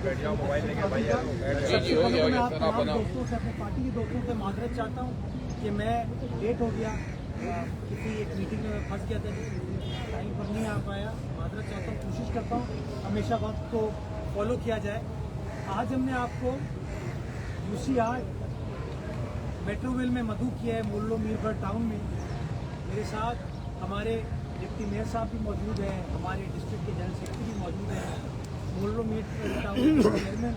दोस्तों से, अपने पार्टी के दोस्तों से माजरत चाहता हूँ कि मैं लेट हो गया, किसी एक मीटिंग में फंस गया था, टाइम पर नहीं आ पाया। माजरत चाहता हूँ, कोशिश करता हूँ हमेशा वक्त को फॉलो किया जाए। आज हमने आपको UC8 मेट्रोवेल में मधु किया है, मुल्लो मीरगढ़ टाउन में। मेरे साथ हमारे डिप्टी मेयर साहब भी मौजूद हैं, हमारे डिस्ट्रिक्ट के जनरल सेक्रेटरी भी मौजूद हैं, मुल्लो मीरगढ़ टाउन के चेयरमैन,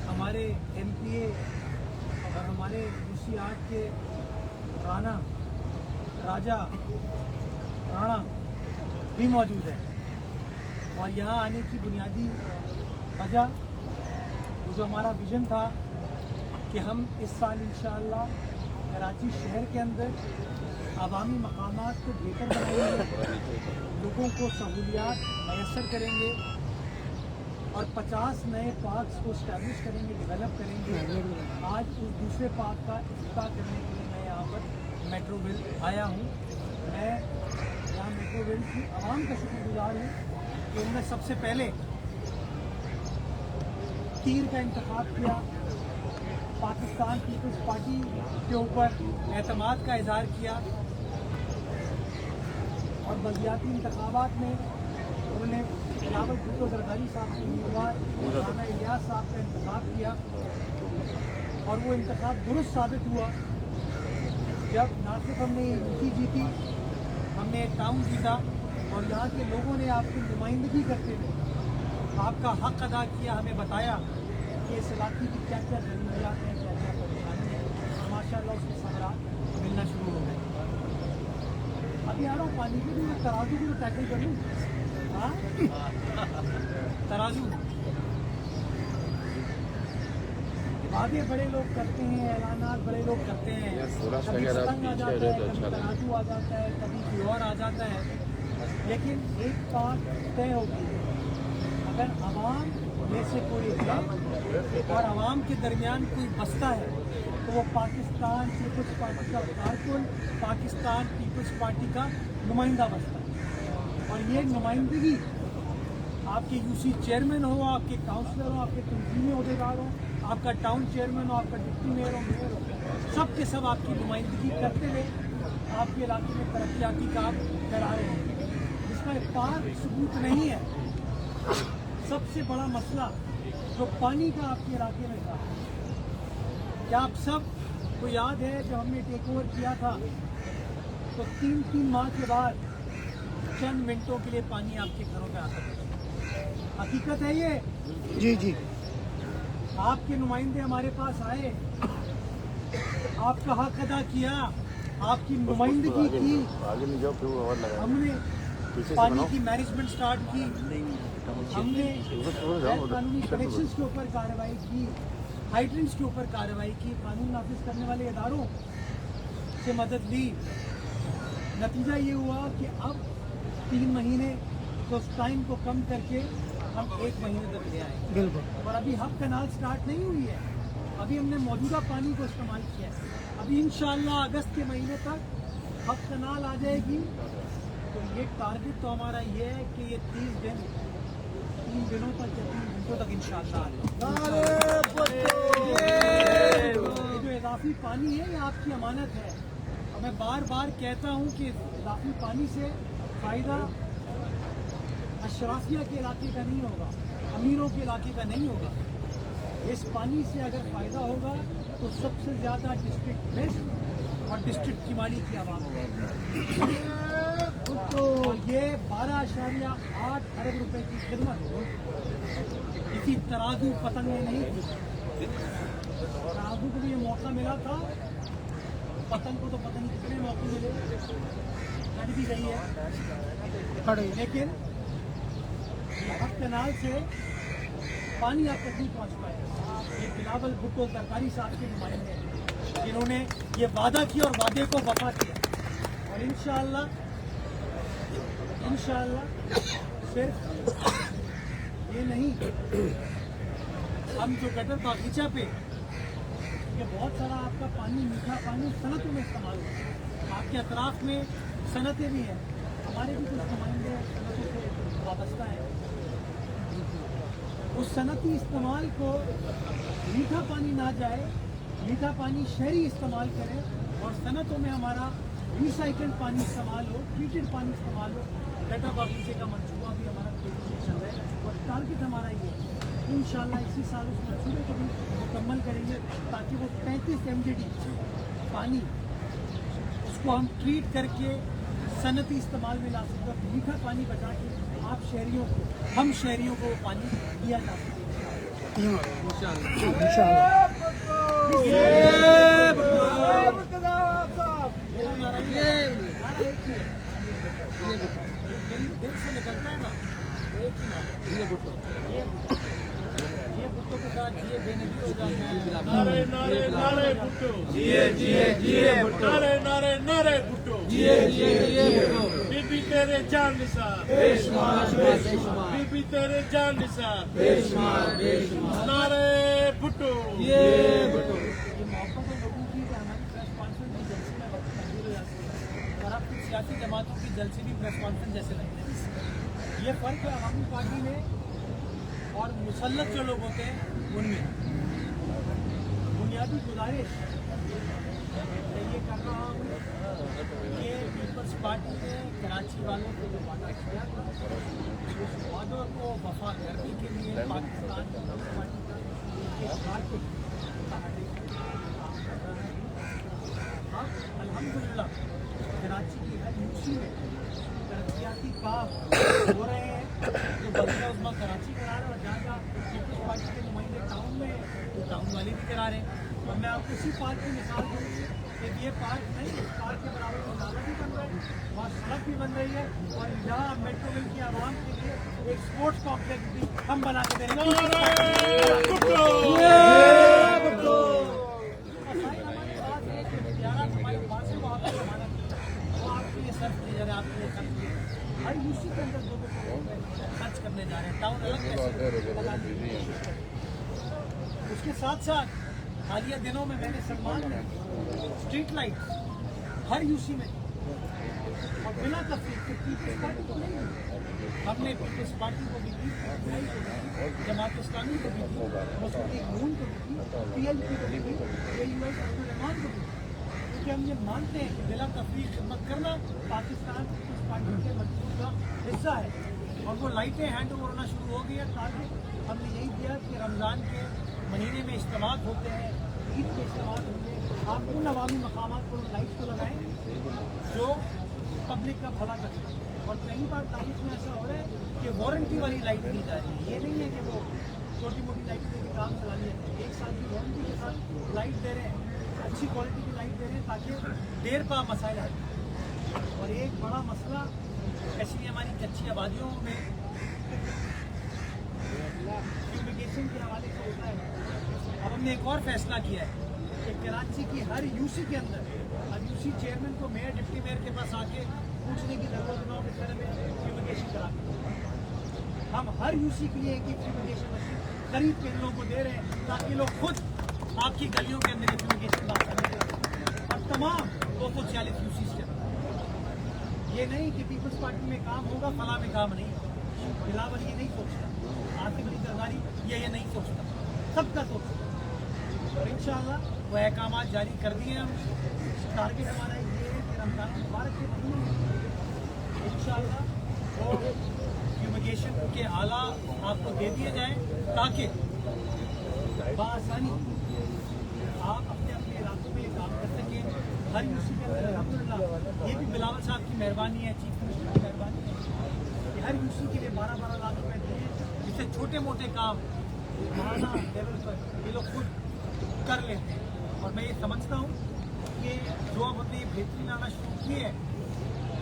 हमारे MPA और हमारे UC8 के राजा राणा भी मौजूद है। और यहाँ आने की बुनियादी वजह जो हमारा विजन था कि हम इस साल इंशाअल्लाह कराची शहर के अंदर अवामी मकामात को बेहतर बनाएंगे, लोगों को सहूलियात मैसर करेंगे और 50 नए पार्क्स को स्टैब्लिश करेंगे, डेवलप करेंगे। आज उस दूसरे पार्क का इफ्तिताह करने के लिए मैं यहाँ पर मेट्रोवेल आया हूँ। मैं यहाँ मेट्रोवेल की आवाम का शुक्रगुजार हूँ कि उन्होंने सबसे पहले तीर का इंतखाब किया, पाकिस्तान पीपल्स पार्टी के ऊपर एतमाद का इजहार किया और बल्दियाती इंतखाबात में उन्होंने बिलावल भुट्टो जरदारी साहब के उम्मीदवार राना इलियास साहब का इंतखाब किया और वो इंतखाब दुरुस्त साबित हुआ। जब ना सिर्फ हमने UC जीती, हमने टाउन जीता और यहाँ के लोगों ने आपकी नुमाइंदगी करते हुए आपका हक अदा किया, हमें बताया कि इस इलाके की क्या क्या ज़रूरियात हैं, क्या क्या परेशानी है। माशाअल्लाह उसके समारात मिलना शुरू हो गए। अभी आ रहा हूँ पानी के लिए, मैं तराजू को तो टैकल कर लूँ। हाँ, तराजू वादे बड़े लोग करते हैं, ऐलानात बड़े लोग करते हैं, कभी पतंग आ जाता है, कभी तराजू आ जाता है, कभी कोई और आ जाता है। लेकिन एक बात तय होगी, अगर आवाम में से कोई है और आवाम के दरमियान कोई बसता है तो वो पाकिस्तान पीपल्स पार्टी का कारकुन, पाकिस्तान पीपल्स पार्टी का नुमाइंदा बसता है। और ये नुमाइंदगी आपके UC चेयरमैन हो, आपके काउंसलर हो, आपके तंजीमी अहदेदार हो, आपका टाउन चेयरमैन हो, आपका डिप्टी मेयर हो, मेयर हो, सब के सब आपकी नुमाइंदगी करते हुए आपके इलाके में तरक्याती काम करा रहे हैं, जिसका एक पाक सबूत नहीं है। सबसे बड़ा मसला जो पानी का आपके इलाके में था, क्या आप सब को याद है जब हमने टेक ओवर किया था तो 3 माह के बाद चंद मिनटों के लिए पानी आपके घरों में आता था। हकीकत है ये? जी। आपके नुमाइंदे हमारे पास आए, आपका हक अदा किया, आपकी नुमाइंदगी की, हमने पानी की मैनेजमेंट स्टार्ट की, हमने कानूनी कनेक्शंस के ऊपर कार्रवाई की, हाइड्रेंट्स के ऊपर कार्रवाई की, कानून नाफिज करने वाले इदारों से मदद ली। नतीजा ये हुआ कि अब 3 महीने तो उस टाइम को कम करके हम 1 महीने तक ले आए। बिल्कुल। और अभी हब कैनाल स्टार्ट नहीं हुई है, अभी हमने मौजूदा पानी को इस्तेमाल किया है। अभी इंशाअल्लाह अगस्त के महीने तक हब कैनाल आ जाएगी। तो ये टारगेट तो हमारा ये है कि ये 3 दिनों तक या 3 घंटों तक इंशाअल्लाह जो इजाफी पानी है ये आपकी अमानत है। और मैं बार बार कहता हूँ कि इजाफी पानी से फ़ायदा अशराफिया के इलाके का नहीं होगा, अमीरों के इलाके का नहीं होगा। इस पानी से अगर फ़ायदा होगा तो सबसे ज़्यादा डिस्ट्रिक्ट वेस्ट और डिस्ट्रिक्ट किमाड़ी की आवाम होगी। तो ये 12.8 अरब रुपए की खिदमत किसी तराजू पतंग में नहीं थी। तराजू को भी ये मौका मिला था, पतंग को तो पता नहीं कितने मौके मिले, लड़ भी गई है, लेकिन हब कैनाल से पानी आप तक नहीं पहुँच पाए। ये बिलावल भुट्टो जरदारी साहब के नुमाइंदे जिन्होंने ये वादा किया और वादे को वफा किया। और इंशाअल्लाह सिर्फ ये नहीं, हम जो गटर बागीचा पे ये बहुत सारा आपका पानी, मीठा पानी सनतों में इस्तेमाल होता है। आपके अतराफ में सनतें भी हैं, हमारे भी कुछ नुमाइंदे सनतों से वाबस्ता हैं। उस सनती इस्तेमाल को मीठा पानी ना जाए, मीठा पानी शहरी इस्तेमाल करें और सनतों में हमारा रिसाइकल्ड पानी इस्तेमाल हो, ट्रीटेड पानी इस्तेमाल हो। डेटा बगीचे का मंसूबा भी हमारा चल रहा है और टारगेट हमारा ये है इंशाल्लाह इसी साल उस मंसूबे को भी मुकम्मल करेंगे ताकि वो 35 MGD पानी उसको हम ट्रीट करके सनती इस्तेमाल में ला सकते हैं। मीठा पानी बचा के आप शहरियों को, हम शहरियों को वो पानी दिया जा सकता दिल से निकलता है ना, एक ही नाम ये भुट्टो के साथ जिए बेनज़ीर हो जाते हैं। नारे नारे नारे भुट्टो, जिए जिए जिए भुट्टो, नारे नारे नारे भुट्टो, जिए जिए जिए भुट्टो, बीबी तेरे जान निसार, बेशुमार बेशुमार, बीबी तेरे जान निसार, बेशुमार बेशुमार, नारे भुट्टो, ये भुट्टो। ये मोहब्बत है लोगों की कि हमारी प्रेस कॉन्फ्रेंस की जलसे में वक्त तब्दील हो जाती है और अब कुछ सियासी जमातों की जलसे भी प्रेस कॉन्फ्रेंस जैसे लगते हैं। ये फ़र्क है अवामी पार्टी में और मुसल्लत जो लोग होते हैं उनमें। बुनियादी गुजारिश ये कर रहा हूँ कि पीपल्स पार्टी ने कराची वालों को जो वादा किया उस वादों को वफा करने के लिए पाकिस्तान पीपल्स पार्टी का अब अल्हम्दुलिल्लाह कराची की हर यूसी में तरक्याती काम हो रहे हैं जो बल्दिया उज़्मा कराची करा रहे हैं और जहाँ जहाँ पीपल्स पार्टी के नुमाइंदे टाउन में तो टाउन वाले भी करा रहे हैं। और मैं आपको इसी पार्क की मिसाल दूँ कि ये पार्क नहीं, इस पार्क के बराबर में नाला भी बन रहा है, वहाँ सड़क भी बन रही है और यहाँ मेट्रोविल की आवाम के लिए एक स्पोर्ट्स कॉम्प्लेक्स भी हम बना के दे रहे हैं। हर यूसी के अंदर लोगों को खर्च करने जा रहे हैं, टाउन अलग उसके साथ साथ हालिया दिनों में मैंने सलमान में स्ट्रीट लाइट हर यूसी में और बिना तफरीक के पीपल्स पार्टी को नहीं, हमने पीपल्स पार्टी को भी दी, जमात इस्लामी को भी दी, मुस्लिम लीग नून को भी दी, PLP को भी दी, रहमान को भी दी, क्योंकि हम ये मानते हैं कि बिला तफरीक खिदमत करना पाकिस्तान पीपल्स पार्टी के मजबूत का हिस्सा है। और वो लाइटें हैंड ओवर होना शुरू हो गई है। ताकि हमने यही दिया कि रमज़ान के महीने में इज्तिमात होते हैं, ईद के इज्तिमात होते हैं, आप उन अवामी मकामात पर लाइट को लगाएं जो पब्लिक का भला करें। और कई बार तारीख में ऐसा हो रहा है कि वारंटी वाली लाइट दी जा रही है। ये नहीं है कि वो छोटी मोटी लाइट दे के काम चला लिया, 1 साल की वारंटी के साथ लाइट दे रहे हैं, अच्छी क्वालिटी की लाइट दे रहे हैं ताकि देर पा मसाइल आए। और एक बड़ा मसला ऐसी हमारी कच्ची आबादियों में फ्यूमिगेशन के हवाले से होता है। अब हमने एक और फैसला किया है कि कराची की हर यूसी के अंदर अब यूसी चेयरमैन को मेयर डिप्टी मेयर के पास आके पूछने की जरूरत न हो कि सर में फ्यूमिगेशन करा के हम हर यूसी के लिए एक फ्यूमिगेशन मशीन खरीद के लोगों को दे रहे हैं ताकि लोग खुद आपकी गलियों के अंदर फ्यूमिगेशन बात करने के और तमाम 240 यूसी के अंदर। ये नहीं कि पीपल्स पार्टी में काम होगा फला में काम नहीं होगा। बिलावल ये नहीं सोचता, आसिफ अली जरदारी ये नहीं सोचता, सबका सोचता। और इंशाअल्लाह वो अहकाम जारी कर दिए हम। टारगेट हमारा ये है कि रमज़ान मुबारक के महीने में इंशाअल्लाह वो फ्यूमिगेशन के आला आपको दे दिए जाएँ ताकि बआसानी आप अपने अपने इलाकों में काम कर सकें। हर यूसी के अंदर अल्हम्दुलिल्लाह ये भी बिलावल साहब की मेहरबानी है, चीफ मिनिस्टर की मेहरबानी है कि हर यूसी के लिए 12-12 लाख रुपए दिए जिससे छोटे मोटे काम महाना लेवल पर ये लोग खुद कर लेते हैं। और मैं ये समझता हूँ कि जो अब हमने ये बेहतरीन आना शुरू किए हैं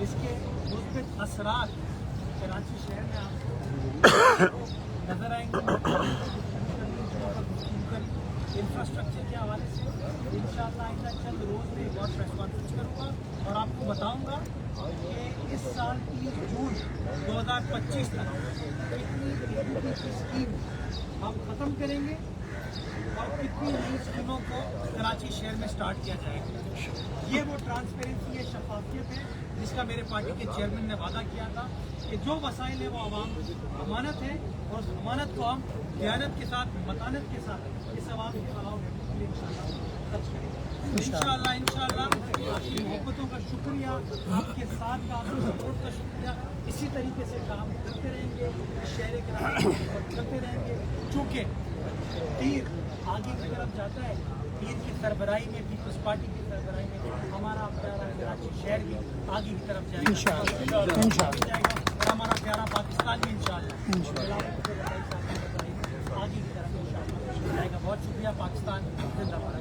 इसके मुस्बित असरात कराची शहर में आपको नजर आएंगे। इंफ्रास्ट्रक्चर के हवाले से इंशाअल्लाह आइंदा चंद रोज़ में एक और प्रेस कॉन्फ्रेंस करूँगा और आपको बताऊँगा कि इस साल 30 जून 2025 तक कितनी की स्कीम हम ख़त्म करेंगे और कितनी नई स्कीमों को कराची शहर में स्टार्ट किया जाएगा। ये वो ट्रांसपेरेंसी है, शफाफियत है जिसका मेरे पार्टी के चेयरमैन ने वादा किया था कि जो वसाइल है वो आवाम अमानत है और उस अमानत को हम दयानत के साथ, मतानत के साथ इस आवाम के फलाह के लिए खर्च करेंगे। इंशाअल्लाह आपकी मोहब्बतों का शुक्रिया, आपके साथ का, आपके सपोर्ट का शुक्रिया। इसी तरीके से काम करते रहेंगे, शहर के करते रहेंगे। चूँकि तीर आगे की तरफ जाता है, तीर की सरबराही में, पीपल्स पार्टी की सरबराही में हमारा प्यारा कराची शहर भी आगे की तरफ जाएगा इंशाअल्लाह, और हमारा प्यारा पाकिस्तान भी इंशाअल्लाह आगे की तरफ इंशाअल्लाह जाएगा। बहुत शुक्रिया। पाकिस्तान जिंदाबाद।